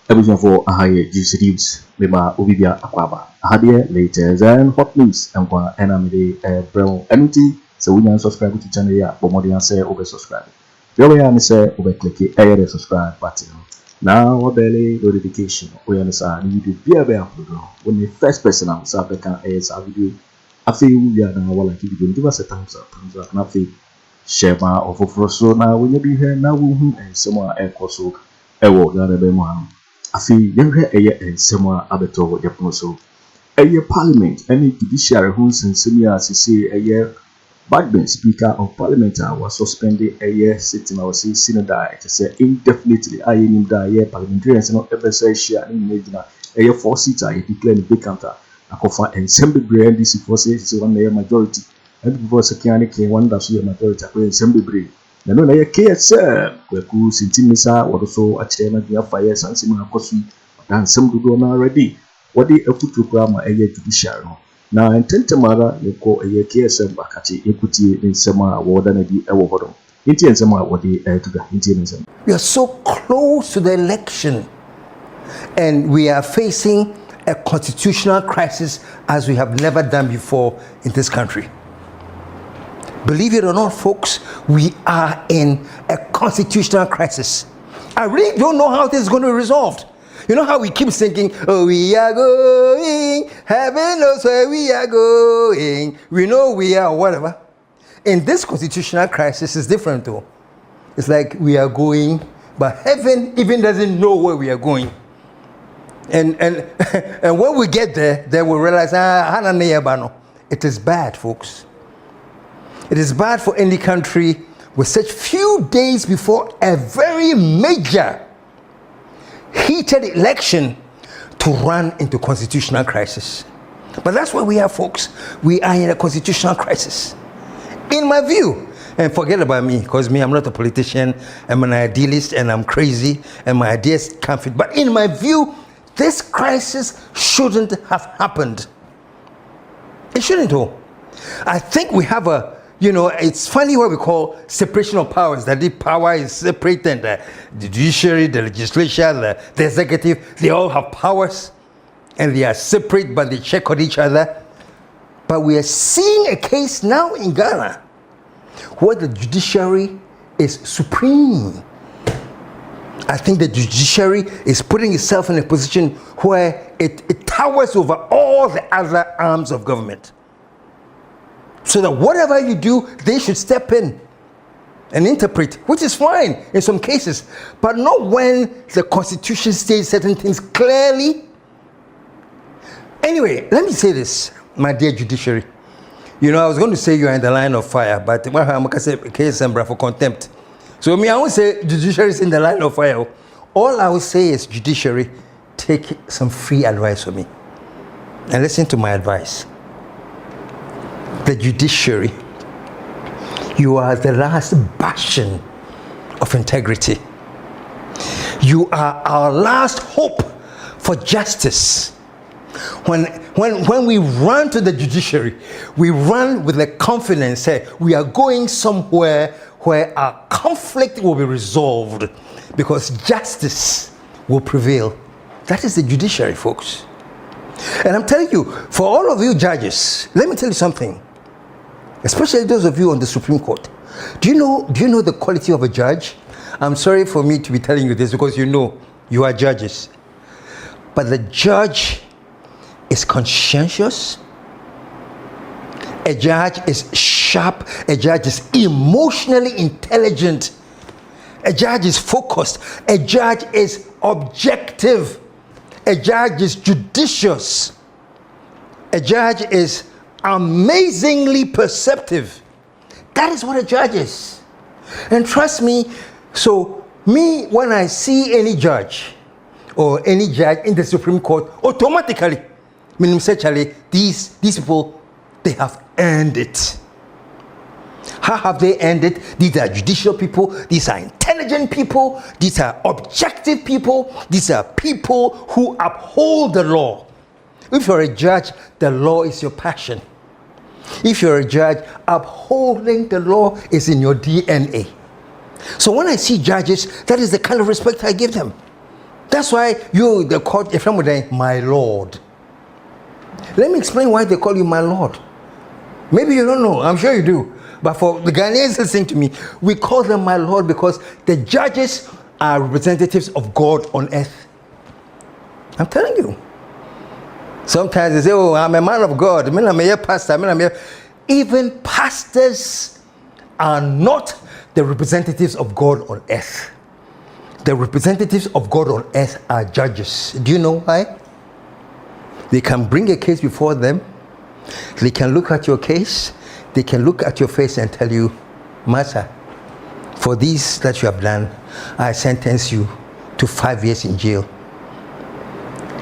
Everything for higher juicy news. Mema Ubibia Aquaba. Hadia later than hot news and one enemy brown empty. So we can subscribe to the channel here, but more than say over subscribe. The way I say over click the subscribe button. Now what daily notification. We understand you do be a bear when the first person I'm South can is a video. I feel we are now like you give us a thumbs up, nothing. Share my Ato Forson now when you be here now and someone so ewo Ghana be mo afi yenhwe eye ensemo abeto Agyapong so eye parliament any judiciary who sensemi asese eye Bagbin speaker of parliament was suspended eye sitting or say synod to say indefinitely ayenim da eye parliamentarians no ever say share ni medina eye 4 seats are declared vacant akofa ensemble brand NDC forces is one majority and before security can one that so majority akwa ensemble brand no na KSM Kweku Sintimisa also otchere na Gyamfi sansi ma akosu dan sem dodo na already what the efutu program eye judiciary no na ententemara yeko eye KSM bakati ekuti nsema woda na di ewo hodom inti nsema wodi tuga inti nsema. We are so close to the election and we are facing a constitutional crisis as we have never done before in this country. Believe it or not, folks, we are in a constitutional crisis. I really don't know how this is going to be resolved. You know how we keep thinking, oh, we are going, heaven knows where we are going, we know we are, whatever. In this constitutional crisis, it's different though. It's like we are going, but heaven even doesn't know where we are going. And when we get there, then we'll realize, it is bad, folks. It is bad for any country with such few days before a very major, heated election to run into constitutional crisis. But that's where we are, folks. We are in a constitutional crisis. In my view, and forget about me, because me, I'm not a politician, I'm an idealist, and I'm crazy, and my ideas can't fit. But in my view, this crisis shouldn't have happened. It shouldn't have. I think we have a, you know, it's funny what we call separation of powers, that the power is separated, the judiciary, the legislature, the executive, they all have powers and they are separate but they check on each other. But we are seeing a case now in Ghana where the judiciary is supreme. I think the judiciary is putting itself in a position where it towers over all the other arms of government. So that whatever you do, they should step in and interpret, which is fine in some cases, but not when the Constitution states certain things clearly. Anyway, let me say this, my dear judiciary. You know, I was going to say you are in the line of fire, but I'm going to say KSM for contempt. So me, I won't say judiciary is in the line of fire. All I will say is judiciary, take some free advice from me and listen to my advice. The judiciary, you are the last bastion of integrity. You are our last hope for justice. When we run to the judiciary, we run with the confidence that we are going somewhere where our conflict will be resolved because justice will prevail. That is the judiciary, folks. And I'm telling you, for all of you judges, let me tell you something. Especially those of you on the Supreme Court. Do you know the quality of a judge? I'm sorry for me to be telling you this because you know you are judges. But the judge is conscientious. A judge is sharp. A judge is emotionally intelligent. A judge is focused. A judge is objective. A judge is judicious. A judge is amazingly perceptive. That is what a judge is. And trust me, so me, when I see any judge or any judge in the Supreme Court, automatically, these people, they have earned it. How have they earned it? These are judicial people, these are intelligent people, these are objective people, these are people who uphold the law. If you're a judge, the law is your passion. If you're a judge, upholding the law is in your DNA. So when I see judges, that is the kind of respect I give them. That's why the court, if somebody, my lord. Let me explain why they call you my lord. Maybe you don't know, I'm sure you do. But for the Ghanaians listening to me, we call them my lord because the judges are representatives of God on earth. I'm telling you. Sometimes they say, oh, I'm a man of God. I'm a pastor. Even pastors are not the representatives of God on earth. The representatives of God on earth are judges. Do you know why? They can bring a case before them. They can look at your case. They can look at your face and tell you, Master, for this that you have done, I sentence you to 5 years in jail.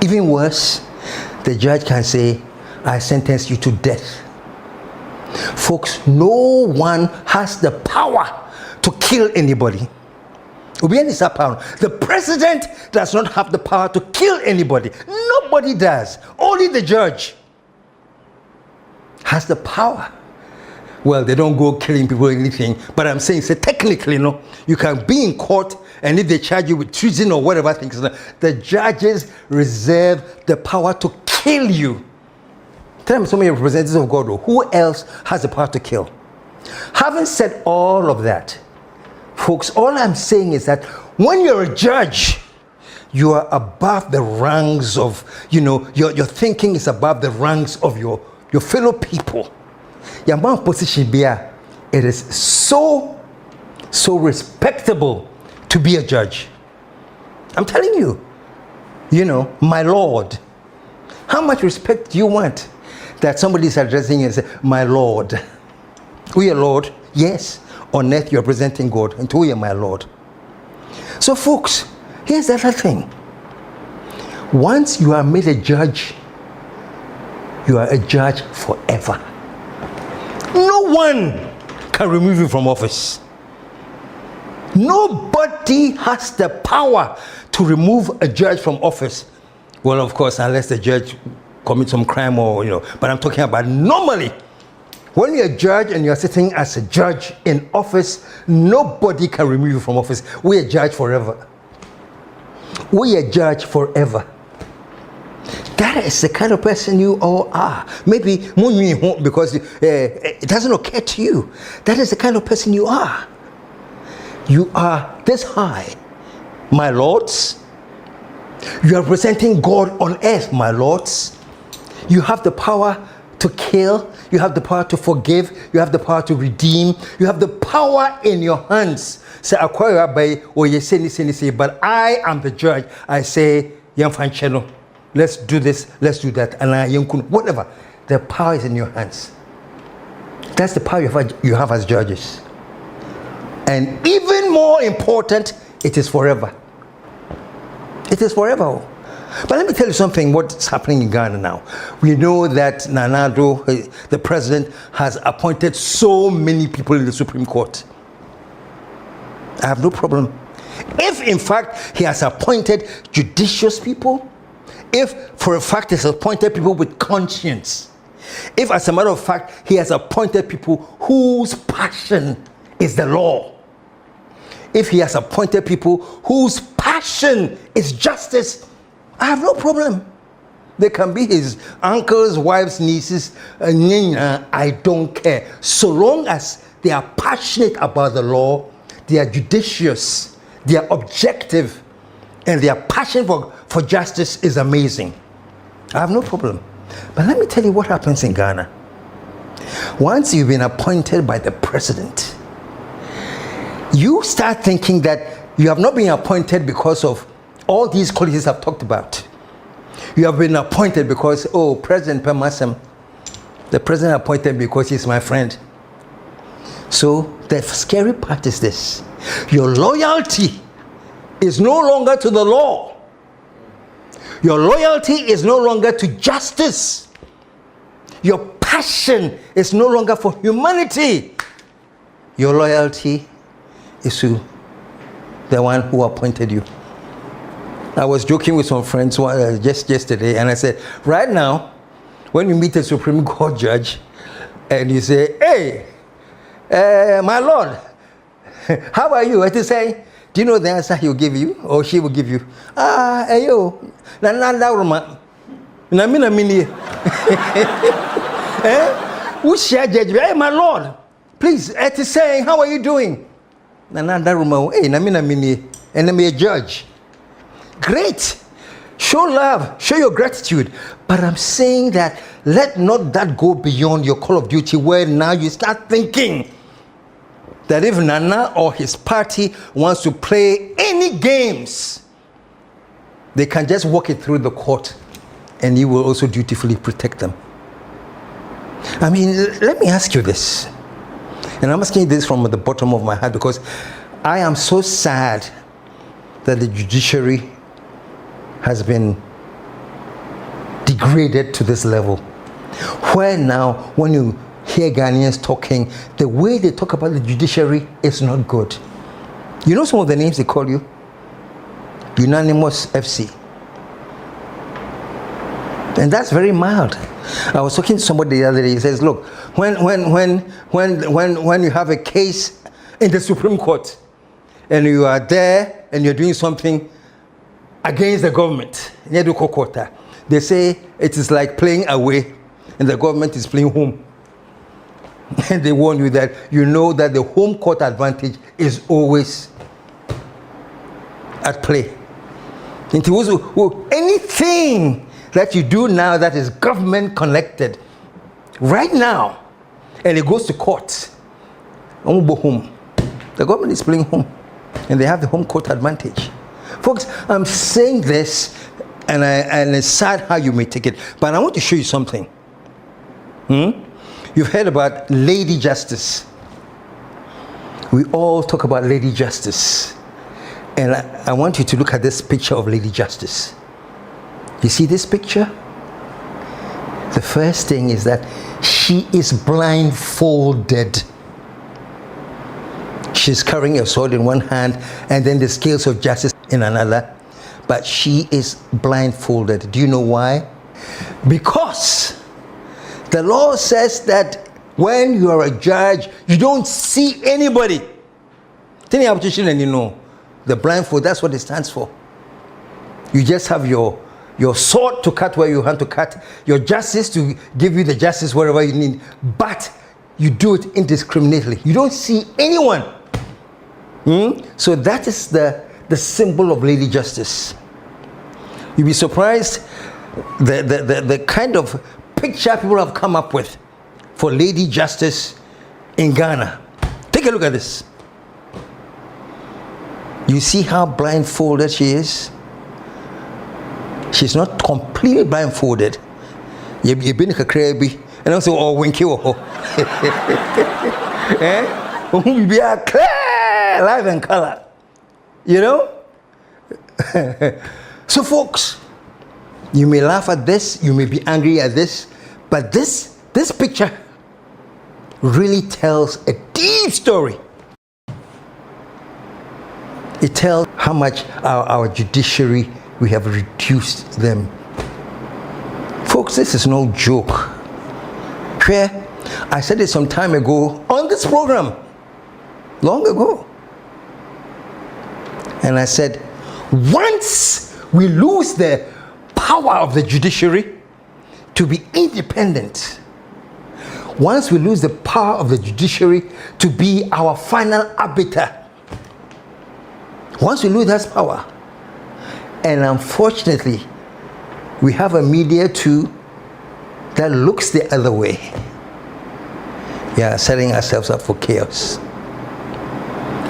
Even worse, the judge can say, I sentence you to death. Folks, no one has the power to kill anybody. The president does not have the power to kill anybody. Nobody does. Only the judge has the power. Well, they don't go killing people or anything, but I'm saying, technically, no, you can be in court, and if they charge you with treason or whatever things, the judges reserve the power to kill you. Tell me, some of your representatives of God, who else has the power to kill? Having said all of that, folks, all I'm saying is that when you're a judge, you are above the ranks of, your thinking is above the ranks of your fellow people. Your man position here, it is so respectable to be a judge. I'm telling you, my lord. How much respect do you want that somebody is addressing you and say, my lord? We are Lord, yes. On earth you're representing God, and we are my Lord. So folks, here's the other thing. Once you are made a judge, you are a judge forever. No one can remove you from office. Nobody has the power to remove a judge from office. Well, of course, unless the judge commits some crime or, but I'm talking about normally. When you're a judge and you're sitting as a judge in office, nobody can remove you from office. We are judge forever. We are judge forever. That is the kind of person you all are. Maybe because it doesn't occur to you. That is the kind of person you are. You are this high, my lords. You are representing God on earth, my lords. You have the power to kill. You have the power to forgive. You have the power to redeem. You have the power in your hands. Say, acquire by or you say, but I am the judge. I say, Gyamfi, let's do this, let's do that, and whatever. The power is in your hands. That's the power you have as judges. And even more important, it is forever. It is forever. But let me tell you something, what's happening in Ghana now. We know that Nana Addo, the president, has appointed so many people in the Supreme Court. I have no problem. If, in fact, he has appointed judicious people, if, for a fact, he has appointed people with conscience, if, as a matter of fact, he has appointed people whose passion is the law, if he has appointed people whose passion is justice, I have no problem. They can be his uncles, wives, nieces, I don't care. So long as they are passionate about the law, they are judicious, they are objective, and their passion for justice is amazing. I have no problem. But let me tell you what happens in Ghana. Once you've been appointed by the president, you start thinking that you have not been appointed because of all these qualities I've talked about. You have been appointed because, President Pemasem, the president appointed me because he's my friend. So the scary part is this. Your loyalty is no longer to the law. Your loyalty is no longer to justice. Your passion is no longer for humanity. Your loyalty is to the one who appointed you. I was joking with some friends just yesterday, and I said, right now, when you meet a Supreme Court judge, and you say, hey, my lord, how are you? And they say, Do you know the answer he will give you or she will give you? Ah, ayo, na mini. Who share judgment? Hey, my Lord, please, it is saying, how are you doing? Hey, na mini, and I'm a judge. Great. Show love, show your gratitude. But I'm saying that let not that go beyond your call of duty, where now you start thinking that if Nana or his party wants to play any games, they can just walk it through the court and you will also dutifully protect them. I mean, let me ask you this. And I'm asking this from the bottom of my heart because I am so sad that the judiciary has been degraded to this level. Where now, when you hear Ghanaians talking, the way they talk about the judiciary is not good. You know some of the names they call you? Unanimous FC. And that's very mild. I was talking to somebody the other day. He says, look, when you have a case in the Supreme Court and you are there and you're doing something against the government, they say it is like playing away and the government is playing home. And they warn you that you know that the home court advantage is always at play. Anything that you do now that is government connected, right now, and it goes to court, the government is playing home, and they have the home court advantage. Folks, I'm saying this, and it's sad how you may take it, but I want to show you something. You've heard about Lady Justice. We all talk about Lady Justice. And I want you to look at this picture of Lady Justice. You see this picture? The first thing is that she is blindfolded. She's carrying a sword in one hand and then the scales of justice in another. But she is blindfolded. Do you know why? Because the law says that when you are a judge, you don't see anybody. And you know, the blindfold, that's what it stands for. You just have your sword to cut where you want to cut, your justice to give you the justice wherever you need, but you do it indiscriminately. You don't see anyone. So that is the symbol of Lady Justice. You'll be surprised the kind of picture people have come up with for Lady Justice in Ghana. Take a look at this. You see how blindfolded she is? She's not completely blindfolded. You've been a crabby and also oh winky oh. Be a clear live and color. You know? So folks, you may laugh at this, you may be angry at this, but this picture really tells a deep story. It tells how much our judiciary, we have reduced them. Folks, this is no joke. I said it some time ago on this program, long ago. And I said, once we lose the power of the judiciary to be independent, once we lose the power of the judiciary to be our final arbiter, once we lose that power, and unfortunately, we have a media too that looks the other way. We are setting ourselves up for chaos.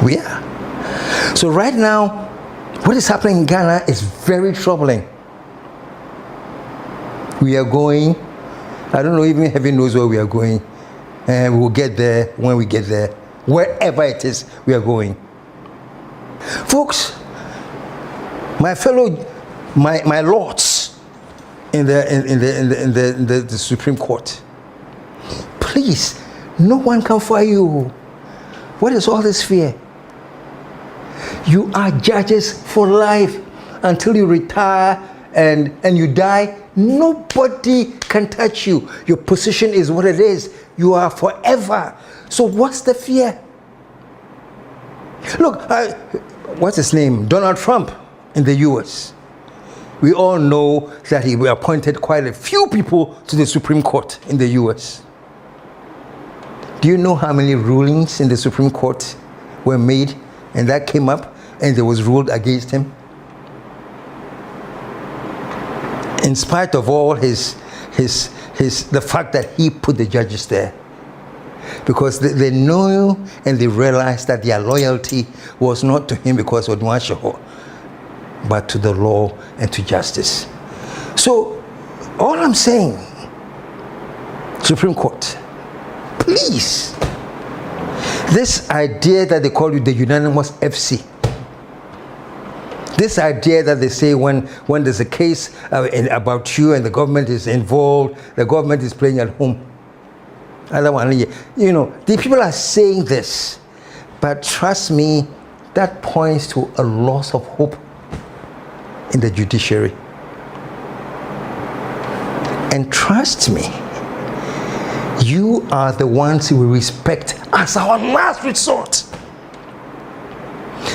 We are. So right now, what is happening in Ghana is very troubling. We are going, I don't know, even heaven knows where we are going. And we will get there when we get there. Wherever it is, we are going. Folks, my lords in the Supreme Court, please, no one can fire you. What is all this fear? You are judges for life until you retire and you die. Nobody can touch you. Your position is what it is. You are forever. So what's the fear? Look, what's his name? Donald Trump in the US. We all know that he appointed quite a few people to the Supreme Court in the US. Do you know how many rulings in the Supreme Court were made and that came up and there was ruled against him? In spite of all the fact that he put the judges there. Because they know and they realize that their loyalty was not to him because of Nwashiho, but to the law and to justice. So, all I'm saying, Supreme Court, please, this idea that they call you the unanimous FC, this idea that they say when there's a case about you and the government is involved, the government is playing at home. You know, the people are saying this, but trust me, that points to a loss of hope in the judiciary. And trust me, you are the ones who we respect as our last resort.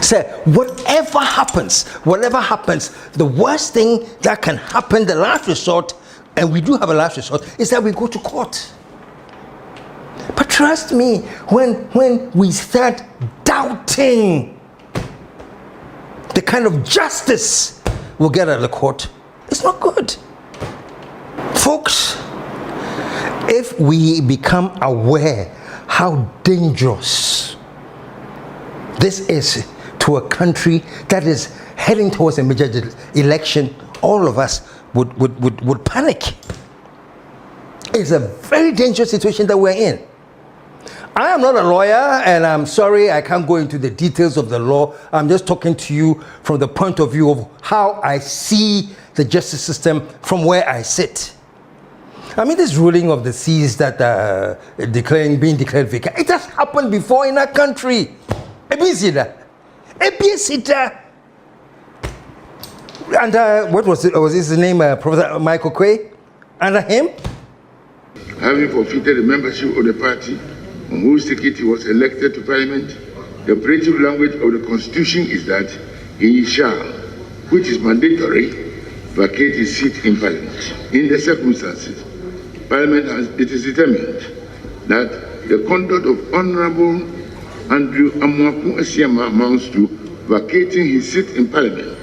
Say, whatever happens, the worst thing that can happen, the last resort, and we do have a last resort, is that we go to court. But trust me, when we start doubting the kind of justice we'll get at the court, it's not good. Folks, if we become aware how dangerous this is to a country that is heading towards a major election, all of us would panic. It's a very dangerous situation that we're in. I am not a lawyer, and I'm sorry I can't go into the details of the law. I'm just talking to you from the point of view of how I see the justice system from where I sit. I mean, this ruling of the seas that being declared vacant, it has happened before in our country. And what was it? Was his name Professor Michael Quay? Under him? Having forfeited the membership of the party on whose ticket he was elected to parliament, the operative language of the constitution is that he shall, which is mandatory, vacate his seat in parliament. In the circumstances, parliament it is determined that the conduct of Honorable Andrew Amoako Asiama amounts to vacating his seat in parliament.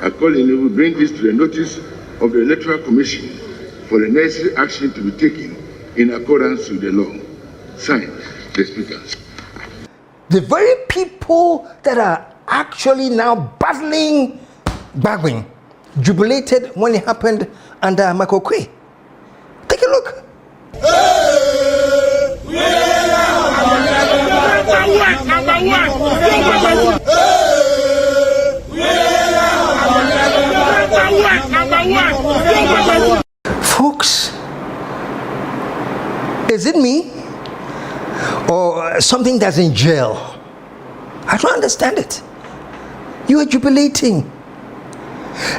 Accordingly, we bring this to the notice of the Electoral Commission for the necessary action to be taken in accordance with the law. Signed, the Speaker. The very people that are actually now battling Bagbin jubilated when it happened under Michael Quay. Take a look. Folks, is it me or something that's in jail? I don't understand it. You are jubilating.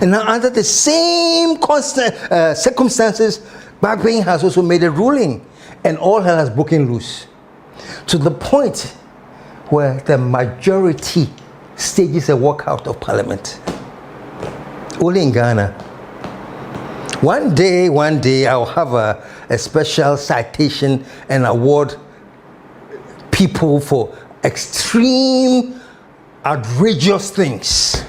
And now under the same circumstances, Bagbin has also made a ruling and all hell has broken loose. To the point where the majority stages a walkout of parliament. Only in Ghana. One day I'll have a special citation and award people for extreme, outrageous things.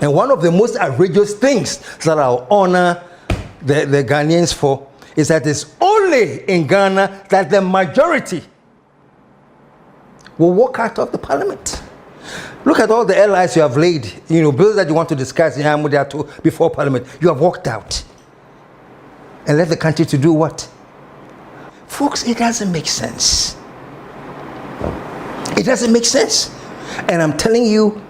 And one of the most outrageous things that I'll honor the Ghanaians for is that it's only in Ghana that the majority will walk out of the parliament. Look at all the allies you have laid, bills that you want to discuss in Hamudiato before parliament. You have walked out and left the country to do what? Folks, it doesn't make sense. It doesn't make sense. And I'm telling you,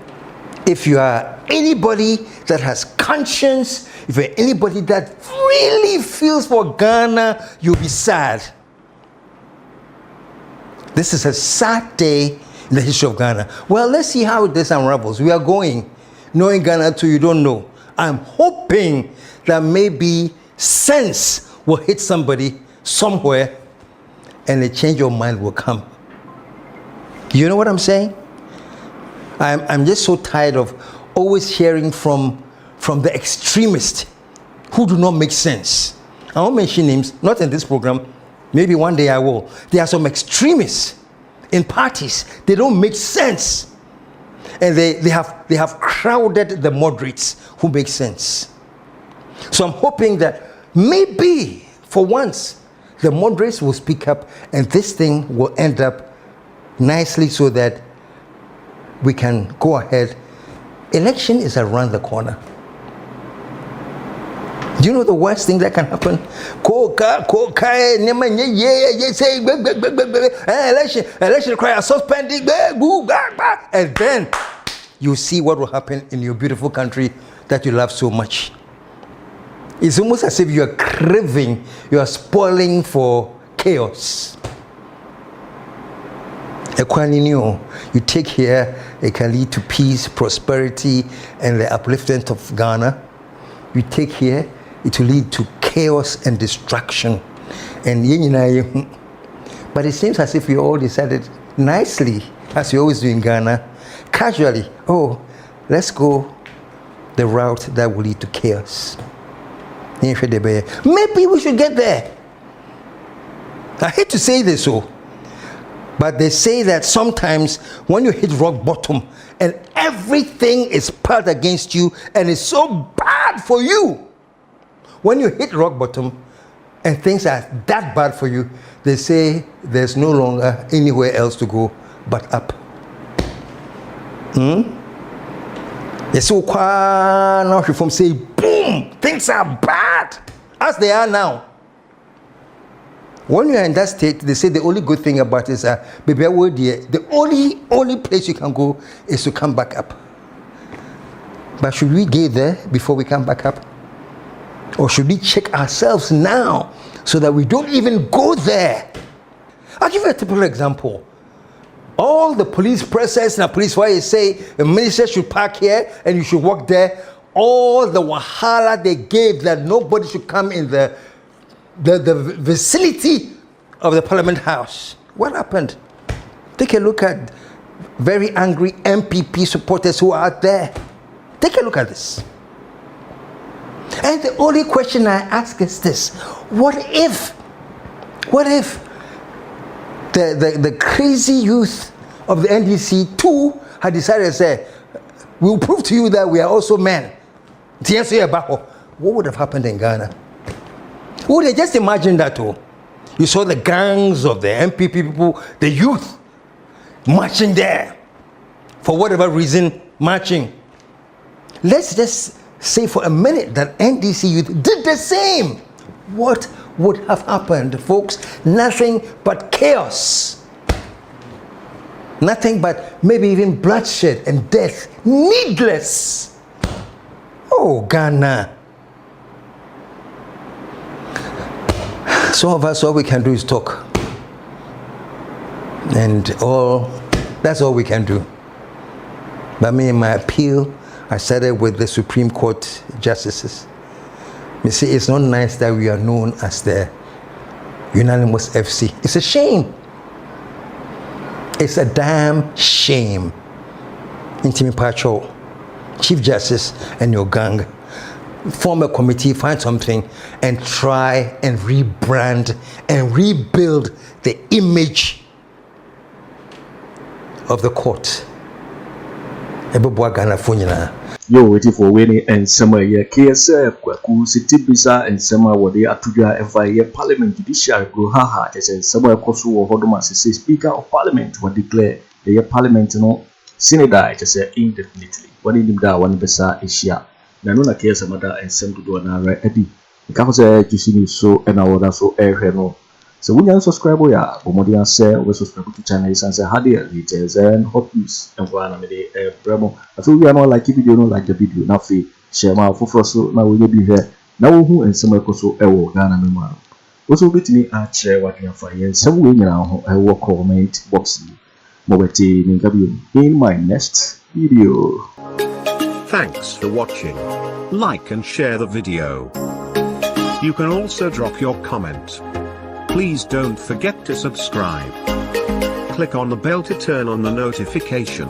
if you are anybody that has conscience, if you're anybody that really feels for Ghana, you'll be sad. This is a sad day in the history of Ghana. Well, let's see how this unravels. We are going, knowing Ghana too, you don't know. I'm hoping that maybe sense will hit somebody somewhere and a change of mind will come. You know what I'm saying? I'm just so tired of always hearing from the extremists who do not make sense. I won't mention names, not in this program. Maybe one day I will. There are some extremists in parties. They don't make sense. And they have crowded the moderates who make sense. So I'm hoping that maybe for once the moderates will speak up and this thing will end up nicely so that we can go ahead. Election is around the corner. Do you know the worst thing that can happen? Election cry, suspending, and then you see what will happen in your beautiful country that you love so much. It's almost as if you are craving, you are spoiling for chaos. You take here, it can lead to peace, prosperity, and the upliftment of Ghana. You take here, it will lead to chaos and destruction. And but it seems as if we all decided nicely, as we always do in Ghana, casually, oh, let's go the route that will lead to chaos. Maybe we should get there. I hate to say this, but they say that sometimes when you hit rock bottom and everything is piled against you and it's so bad for you, when you hit rock bottom and things are that bad for you, they say there's no longer anywhere else to go but up. It's so quiet now from say boom, things are bad as they are now. When you are in that state, they say the only good thing about it is baby, the only place you can go is to come back up. But should we get there before we come back up? Or should we check ourselves now so that we don't even go there? I'll give you a typical example. All the police presses and the police why say the minister should park here and you should walk there. All the wahala they gave that nobody should come in the vicinity of the Parliament House. What happened? Take a look at very angry NPP supporters who are out there. Take a look at this. And the only question I ask is this: what if the crazy youth of the NDC too had decided to say, we'll prove to you that we are also men? What would have happened in Ghana? Would they just imagine that too? You saw the gangs of the NPP people, the youth, marching there. For whatever reason, marching. Let's just say for a minute that NDC youth did the same. What would have happened, folks? Nothing but chaos. Nothing but maybe even bloodshed and death. Needless. Oh, Ghana. Some of us, all we can do is talk. And that's all we can do. But me, in my appeal, I started with the Supreme Court justices. You see, it's not nice that we are known as the unanimous FC. It's a shame. It's a damn shame. Intimi Pacho, Chief Justice and your gang, form a committee, find something, and try and rebrand and rebuild the image of the court. Yo, waiting for winning and summer year KSM, Kweku Sitibisa and summer what they are to do every year Parliament Judiciary go haha. They say summer Kosu or Hodomas say Speaker of Parliament will declare the year Parliament no Senator just say indefinitely. One in that one besa Asia. Nanona KSM mother and some to do another Eddie. The Capo you see so and our so air no. So when you subscribe, ya Bomodia say we subscribe to channel and say hadia details and hot news and one amede bremo. I feel we are not like if you don't like the video. Now fi share my for so now we be here. Now who and some koso ewo Ghana mema. Also bit me share what you find. Some way now I will comment box. Mobeti Ningabi in my next video. Thanks for watching. Like and share the video. You can also drop your comment. Please don't forget to subscribe. Click on the bell to turn on the notification.